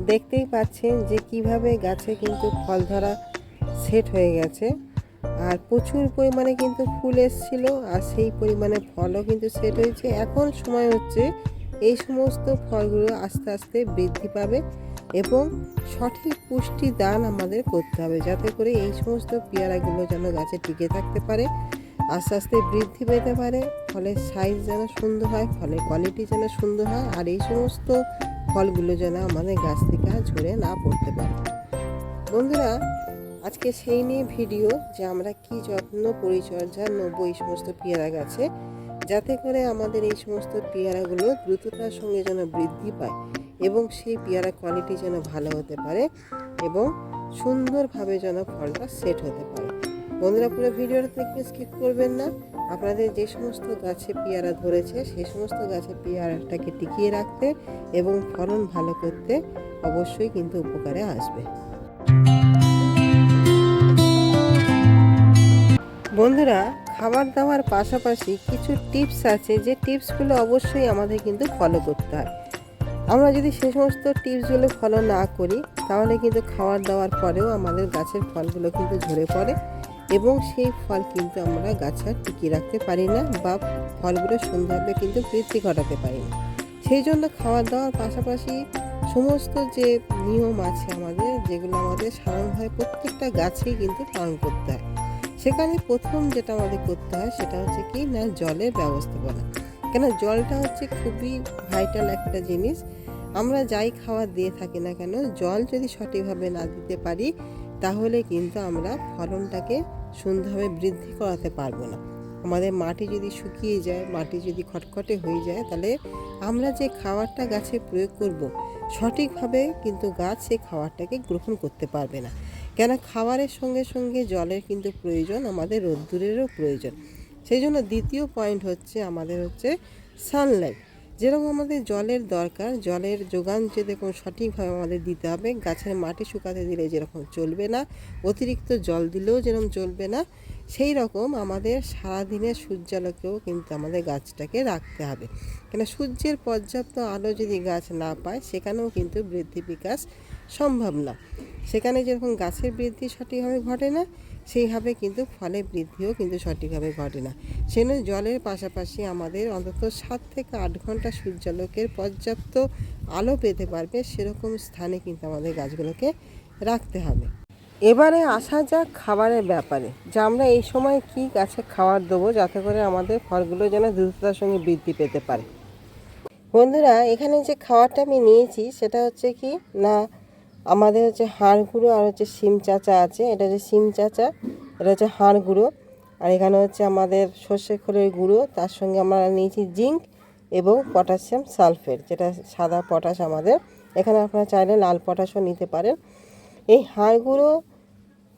দেখতেই পাচ্ছেন যে কিভাবে গাছে কিন্তু ফল ধরা সেট হয়ে গেছে, আর প্রচুর পরিমাণে কিন্তু ফুল এসেছিল, আর সেই পরিমাণে ফলও কিন্তু সেট হয়েছে। এখন সময় হচ্ছে এই সমস্ত ফলগুলো আস্তে আস্তে বৃদ্ধি পাবে এবং সঠিক পুষ্টি দান আমাদের করতে হবে, যাতে করে এই সমস্ত পেয়ারাগুলো যেন গাছে টিকে থাকতে পারে, আস্তে আস্তে বৃদ্ধি পেতে পারে, ফলের সাইজ যেন সুন্দর হয়, ফলের কোয়ালিটি যেন সুন্দর হয়, আর এই সমস্ত ফলগুলো যেন আমাদের গাছ থেকে ঝরে না পড়তে পারে। বন্ধুরা, আজকে সেই নিয়ে ভিডিও যে আমরা কি যত্ন পরিচর্যা নেব এই সমস্ত পেয়ারা গাছে, যাতে করে আমাদের এই সমস্ত পেয়ারাগুলো দ্রুততার সঙ্গে যেন বৃদ্ধি পায় এবং সেই পেয়ারা কোয়ালিটি যেন ভালো হতে পারে এবং সুন্দরভাবে যেন ফলটা সেট হতে পারে। বন্ধুরা, পুরো ভিডিওটা দেখতে স্কিপ করবেন না। আপনাদের যে সমস্ত গাছে পেয়ারা ধরেছে সেই সমস্ত গাছে পেয়ারাটাকে টিকিয়ে রাখতে এবং ফলন ভালো করতে অবশ্যই কিন্তু উপকারে আসবে। বন্ধুরা, খাবার দাবার পাশাপাশি কিছু টিপস আছে, যে টিপসগুলো অবশ্যই আমাদের কিন্তু ফলো করতে হয়। আমরা যদি সে সমস্ত টিপসগুলো ফলো না করি তাহলে কিন্তু খাবার দাওয়ার পরেও আমাদের গাছের ফলগুলো কিন্তু ঝরে পড়ে এবং সেই ফল কিন্তু আমরা গাছে আর টিকিয়ে রাখতে পারি না বা ফলগুলো সুন্দরভাবে কিন্তু বৃদ্ধি ঘটাতে পারি না। সেই জন্য খাবার দাওয়ার পাশাপাশি সমস্ত যে নিয়ম আছে আমাদের, যেগুলো আমাদের সাধারণভাবে প্রত্যেকটা গাছেই কিন্তু পালন করতে হয়, সেখানে প্রথম যেটা আমাদের করতে হয় সেটা হচ্ছে কি না, জলের ব্যবস্থাপনা। কেন, জলটা হচ্ছে খুবই ভাইটাল একটা জিনিস। আমরা যাই খাবার দিয়ে থাকি না কেন, জল যদি সঠিকভাবে না দিতে পারি তাহলে কিন্তু আমরা ফলনটাকে সুন্দরভাবে বৃদ্ধি করাতে পারবো না। আমাদের মাটি যদি শুকিয়ে যায়, মাটি যদি খটখটে হয়ে যায়, তাহলে আমরা যে খাবারটা গাছে প্রয়োগ করব সঠিকভাবে কিন্তু গাছ সেই খাবারটাকে গ্রহণ করতে পারবে না। কেন, খাবারের সঙ্গে সঙ্গে জলের কিন্তু প্রয়োজন, আমাদের রোদ্দুরেরও প্রয়োজন। সেই জন্য দ্বিতীয় পয়েন্ট হচ্ছে আমাদের হচ্ছে সানলাইট। যেরকম আমাদের জলের দরকার, জলের যোগান যেরকম সঠিকভাবে আমাদের দিতে হবে, গাছের মাটি শুকাতে দিলে যেরকম চলবে না, অতিরিক্ত জল দিলেও যেরকম চলবে না, সেই রকম আমাদের সারাদিনের সূর্যালোকেও কিন্তু আমাদের গাছটাকে রাখতে হবে। কেন, সূর্যের পর্যাপ্ত আলো যদি গাছ না পায় সেখানেও কিন্তু বৃদ্ধি বিকাশ সম্ভব না। সেখানে যেরকম গাছের বৃদ্ধি সঠিকভাবে ঘটে না, সেইভাবে কিন্তু ফলের বৃদ্ধিও কিন্তু সঠিকভাবে ঘটে না। সেজন্য জলের পাশাপাশি আমাদের অন্তত 7 থেকে 8 ঘন্টা সূর্যালোকের পর্যাপ্ত আলো পেতে পারবে সেরকম স্থানে কিন্তু আমাদের গাছগুলোকে রাখতে হবে। এবারে আসা যাক খাবারের ব্যাপারে, যে আমরা এই সময় কি গাছে খাবার দেবো যাতে করে আমাদের ফলগুলো যেন দ্রুততার সঙ্গে বৃদ্ধি পেতে পারে। বন্ধুরা, এখানে যে খাবারটা আমি নিয়েছি সেটা হচ্ছে কি না, আমাদের হচ্ছে হাড় গুঁড়ো আর হচ্ছে শিম চাচা আছে। এটা হচ্ছে শিম চাচা, এটা হচ্ছে হাড় গুঁড়ো, আর এখানে হচ্ছে আমাদের সর্ষে খোলের গুঁড়ো, তার সঙ্গে আমরা নিয়েছি জিঙ্ক এবং পটাশিয়াম সালফেট, যেটা সাদা পটাশ আমাদের। এখানে আপনারা চাইলে লাল পটাশও নিতে পারেন। এই হাড় গুঁড়ো,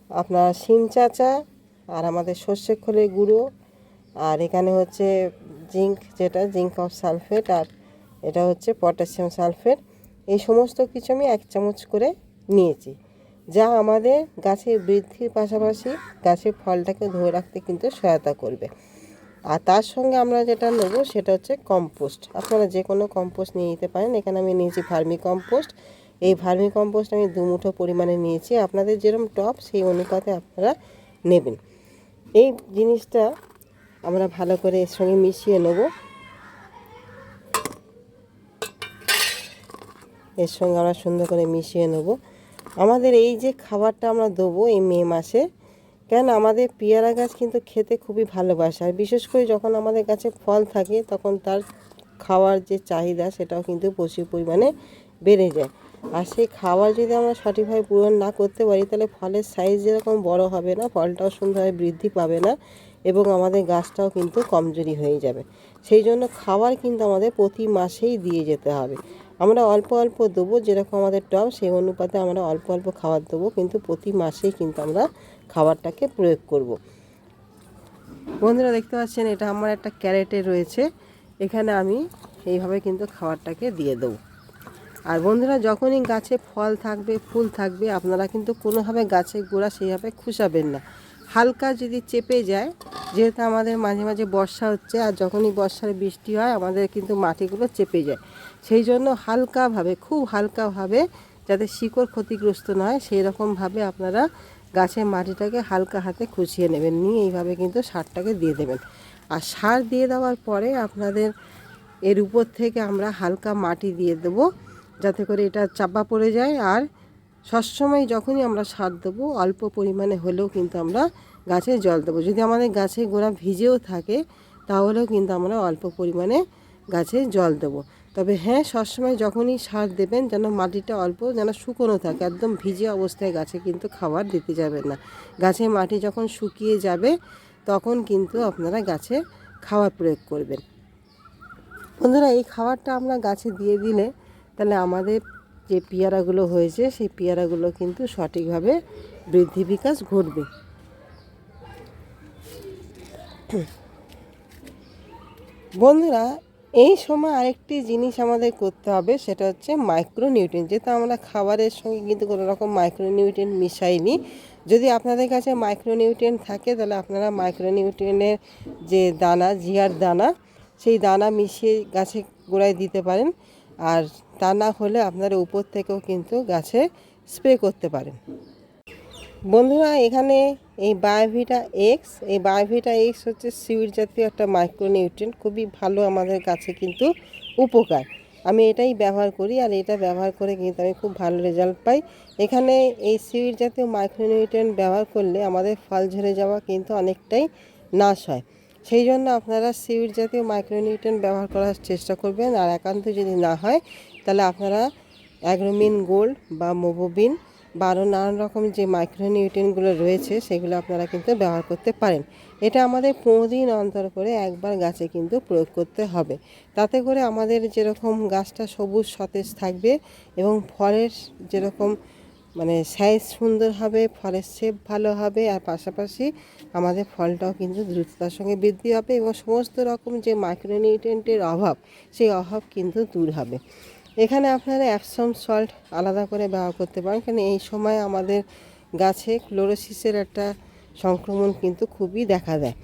আপনার শিম চাচা, আর আমাদের সর্ষে খোলের গুঁড়ো, আর এখানে হচ্ছে জিঙ্ক, যেটা জিঙ্ক অফ সালফেট, আর এটা হচ্ছে পটাশিয়াম সালফেট। এই সমস্ত কিছু আমি 1 চামচ করে নিয়েছি, যা আমাদের গাছের বৃদ্ধির পাশাপাশি গাছের ফলটাকে ধরে রাখতে কিন্তু সহায়তা করবে। আর তার সঙ্গে আমরা যেটা নেব সেটা হচ্ছে কম্পোস্ট। আপনারা যে কোনো কম্পোস্ট নিয়ে নিতে পারেন। এখানে আমি নিয়েছি ভার্মি কম্পোস্ট। এই ভার্মি কম্পোস্ট আমি 2 মুঠো পরিমাণে নিয়েছি। আপনাদের যেরকম টব সেই অনুপাতে আপনারা নেবেন। এই জিনিসটা আমরা ভালো করে এর সঙ্গে মিশিয়ে নেব। এর সঙ্গে আমরা সুন্দর করে মিশিয়ে নেব। আমাদের এই যে খাবারটা আমরা দেবো এই মে মাসে, কেন আমাদের পেয়ারা গাছ কিন্তু খেতে খুবই ভালোবাসে, আর বিশেষ করে যখন আমাদের গাছে ফল থাকে তখন তার খাওয়ার যে চাহিদা সেটাও কিন্তু প্রচুর পরিমাণে বেড়ে যায়। আর সেই খাবার যদি আমরা সঠিকভাবে পূরণ না করতে পারি তাহলে ফলের সাইজ যেরকম বড় হবে না, ফলটাও সুন্দরভাবে বৃদ্ধি পাবে না এবং আমাদের গাছটাও কিন্তু কমজোরি হয়ে যাবে। সেই জন্য খাবার কিন্তু আমাদের প্রতি মাসেই দিয়ে যেতে হবে। আমরা অল্প অল্প দেবো, যেরকম আমাদের টব সেই অনুপাতে আমরা অল্প অল্প খাবার দেবো, কিন্তু প্রতি মাসেই কিন্তু আমরা খাবারটাকে প্রয়োগ করব। বন্ধুরা, দেখতে পাচ্ছেন এটা আমার একটা ক্যারেটে রয়েছে, এখানে আমি এইভাবে কিন্তু খাবারটাকে দিয়ে দেবো। আর বন্ধুরা, যখনই গাছে ফল থাকবে, ফুল থাকবে, আপনারা কিন্তু কোনোভাবে গাছের গোড়া সেইভাবে খুশাবেন না। হালকা যদি চেপে যায়, যেহেতু আমাদের মাঝে মাঝে বর্ষা হচ্ছে, আর যখনই বর্ষার বৃষ্টি হয় আমাদের কিন্তু মাটিগুলো চেপে যায়, সেই জন্য হালকাভাবে, খুব হালকাভাবে যাতে শিকড় ক্ষতিগ্রস্ত না হয় সেই রকমভাবে আপনারা গাছের মাটিটাকে হালকা হাতে খুঁচিয়ে নেবেন, নিয়ে এইভাবে কিন্তু সারটাকে দিয়ে দেবেন। আর সার দিয়ে দেওয়ার পরে আপনাদের এর উপর থেকে আমরা হালকা মাটি দিয়ে দেবো, যাতে করে এটা চাপা পড়ে যায়। আর সবসময় যখনই আমরা সার দেবো অল্প পরিমাণে হলেও কিন্তু আমরা গাছে জল দেবো। যদি আমাদের গাছের গোড়া ভিজেও থাকে তাহলেও কিন্তু আমরা অল্প পরিমাণে গাছে জল দেবো। তবে হ্যাঁ, সবসময় যখনই সার দেবেন যেন মাটিটা অল্প যেন শুকনো থাকে, একদম ভিজে অবস্থায় গাছে কিন্তু খাবার দিতে যাবেন না। গাছের মাটি যখন শুকিয়ে যাবে তখন কিন্তু আপনারা গাছে খাবার প্রয়োগ করবেন। বন্ধুরা, এই খাবারটা আমরা গাছে দিয়ে দিলে তাহলে আমাদের যে পেয়ারাগুলো হয়েছে সেই পেয়ারাগুলো কিন্তু সঠিকভাবে বৃদ্ধি বিকাশ ঘটবে। বন্ধুরা, এই সময় আরেকটি জিনিস আমাদের করতে হবে, সেটা হচ্ছে মাইক্রোনিউট্রিয়েন্ট। যেহেতু আমরা খাবারের সঙ্গে কিন্তু কোনো রকম মাইক্রোনিউট্রিয়েন্ট মিশাইনি। যদি আপনাদের কাছে মাইক্রোনিউট্রিয়েন্ট থাকে তাহলে আপনারা মাইক্রোনিউট্রিয়েন্টের যে দানা, জিয়ার দানা, সেই দানা মিশিয়ে গাছে গোড়ায় দিতে পারেন। আর তা না হলে আপনারা উপর থেকেও কিন্তু গাছে স্প্রে করতে পারেন। বন্ধুরা, এখানে এই বায়োভিটা এক্স, এই বায়োভিটা এক্স হচ্ছে সিউড জাতীয় একটা মাইক্রোনিউট্রিয়েন্ট, খুবই ভালো আমাদের কাছে কিন্তু উপকার। আমি এটাই ব্যবহার করি, আর এটা ব্যবহার করে কিন্তু আমি খুব ভালো রেজাল্ট পাই। এখানে এই সিউড জাতীয় মাইক্রোনিউট্রিয়েন্ট ব্যবহার করলে আমাদের ফল ঝরে যাওয়া কিন্তু অনেকটাই নাশ হয়। সেই জন্য আপনারা সিউড জাতীয় মাইক্রোনিউট্রিয়েন্ট ব্যবহার করার চেষ্টা করবেন। আর একান্ত যদি না হয় তাহলে আপনারা অ্যাগ্রোমিন গোল্ড বা মোবোবিন বা আরও নানান রকম যে মাইক্রোনিউট্রিয়েন্টগুলো রয়েছে সেগুলো আপনারা কিন্তু ব্যবহার করতে পারেন। এটা আমাদের 15 দিন অন্তর করে একবার গাছে কিন্তু প্রয়োগ করতে হবে। তাতে করে আমাদের যেরকম গাছটা সবুজ সতেজ থাকবে এবং ফলের যেরকম সাইজ সুন্দর হবে, ফলের শেপ ভালো হবে, আর পাশাপাশি আমাদের ফলটাও কিন্তু দ্রুততার সঙ্গে বৃদ্ধি হবে এবং সমস্ত রকম যে মাইক্রোনিউট্রিয়েন্টের অভাব সেই অভাব কিন্তু দূর হবে। এখানে আপনারা অ্যাপসম সল্ট আলাদা করে ব্যবহার করতে পারেন, কারণ এই সময় আমাদের গাছে ক্লোরোসিসের একটা সংক্রমণ কিন্তু খুবই দেখা দেয়,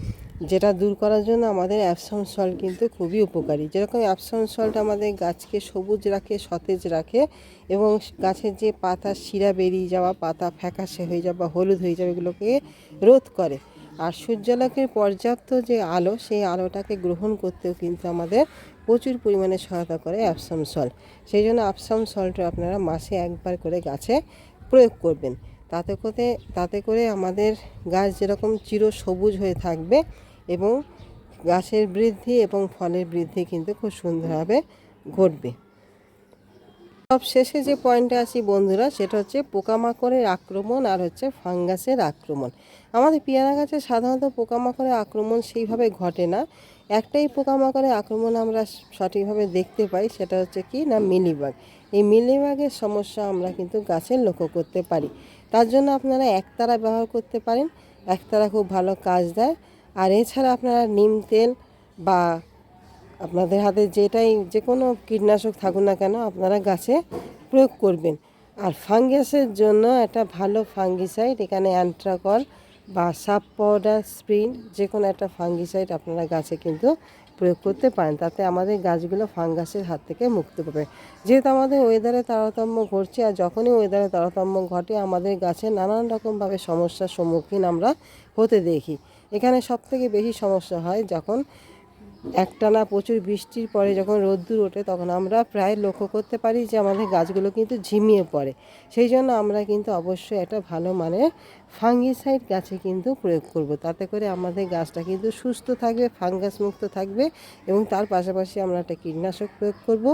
যেটা দূর করার জন্য আমাদের অ্যাপসম সল্ট কিন্তু খুবই উপকারী। যেরকম অ্যাপসম সল্ট আমাদের গাছকে সবুজ রাখে, সতেজ রাখে এবং গাছের যে পাতা শিরা বেরিয়ে যাওয়া, পাতা ফ্যাকাশে হয়ে যাওয়া বা হলুদ হয়ে যাওয়া এগুলোকে রোধ করে। আর সূর্যালোকের পর্যাপ্ত যে আলো সেই আলোটাকে গ্রহণ করতেও কিন্তু আমাদের প্রচুর পরিমাণে সহায়তা করে অ্যাপসম সল্ট। সেই জন্য অ্যাপসম সল্ট আপনারা মাসে একবার করে গাছে প্রয়োগ করবেন। তাতে করে আমাদের গাছ যেরকম চির সবুজ হয়ে থাকবে এবং গাছের বৃদ্ধি এবং ফলের বৃদ্ধি কিন্তু খুব সুন্দরভাবে ঘটবে। সব শেষে যে পয়েন্টে আসি বন্ধুরা, সেটা হচ্ছে পোকামাকড়ের আক্রমণ আর হচ্ছে ফাঙ্গাসের আক্রমণ। আমাদের পেয়ারা গাছে সাধারণত পোকামাকড়ের আক্রমণ সেইভাবে ঘটে না। একটাই পোকামাকড়ের আক্রমণ আমরা সঠিকভাবে দেখতে পাই, সেটা হচ্ছে কি না, মিলিবাগ। এই মিলিবাগের সমস্যা আমরা কিন্তু গাছে লক্ষ্য করতে পারি। তার জন্য আপনারা একতারা ব্যবহার করতে পারেন, একতারা খুব ভালো কাজ দেয়। আর এছাড়া আপনারা নিম তেল বা আপনাদের হাতে যে কোনো কীটনাশক থাকুন না কেন আপনারা গাছে প্রয়োগ করবেন। আর ফাঙ্গাসের জন্য একটা ভালো ফাঙ্গিসাইড, এখানে অ্যান্ট্রাকল বা সাব পাউডার স্প্রিন, যে কোনো একটা ফাঙ্গিসাইড আপনারা গাছে কিন্তু প্রয়োগ করতে পারেন। তাতে আমাদের গাছগুলো ফাঙ্গাসের হাত থেকে মুক্তি পাবে। যেহেতু আমাদের ওয়েদারে তারতম্য ঘটছে, আর যখনই ওয়েদারে তারতম্য ঘটে আমাদের গাছে নানান রকমভাবে সমস্যার সম্মুখীন আমরা হতে দেখি। এখানে সবথেকে বেশি সমস্যা হয় যখন একটানা প্রচুর বৃষ্টির পরে যখন রোদ্দুর ওঠে, তখন আমরা প্রায় লক্ষ্য করতে পারি যে আমাদের গাছগুলো কিন্তু ঝিমিয়ে পড়ে। সেই জন্য আমরা কিন্তু অবশ্যই একটা ভালো মানের ফাঙ্গিসাইড গাছে কিন্তু প্রয়োগ করব। তাতে করে আমাদের গাছটা কিন্তু সুস্থ থাকবে, ফাঙ্গাস মুক্ত থাকবে এবং তার পাশাপাশি আমরা একটা কীটনাশক প্রয়োগ করব,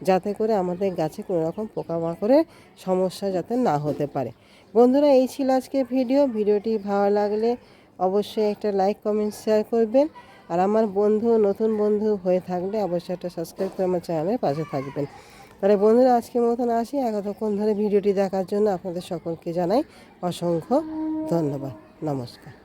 যাতে করে আমাদের গাছে কোনো রকম পোকামাকড়ের সমস্যা যাতে না হতে পারে। বন্ধুরা, এই ছিল আজকে ভিডিওটি ভালো লাগলে অবশ্যই একটা লাইক, কমেন্ট, শেয়ার করবেন। আর আমার নতুন বন্ধু হয়ে থাকলে অবশ্যই একটা সাবস্ক্রাইব করে আমার চ্যানেলের পাশে থাকবেন। তাহলে বন্ধুরা, আজকের মতন আসি। এতক্ষণ ধরে ভিডিওটি দেখার জন্য আপনাদের সকলকে জানাই অসংখ্য ধন্যবাদ। নমস্কার।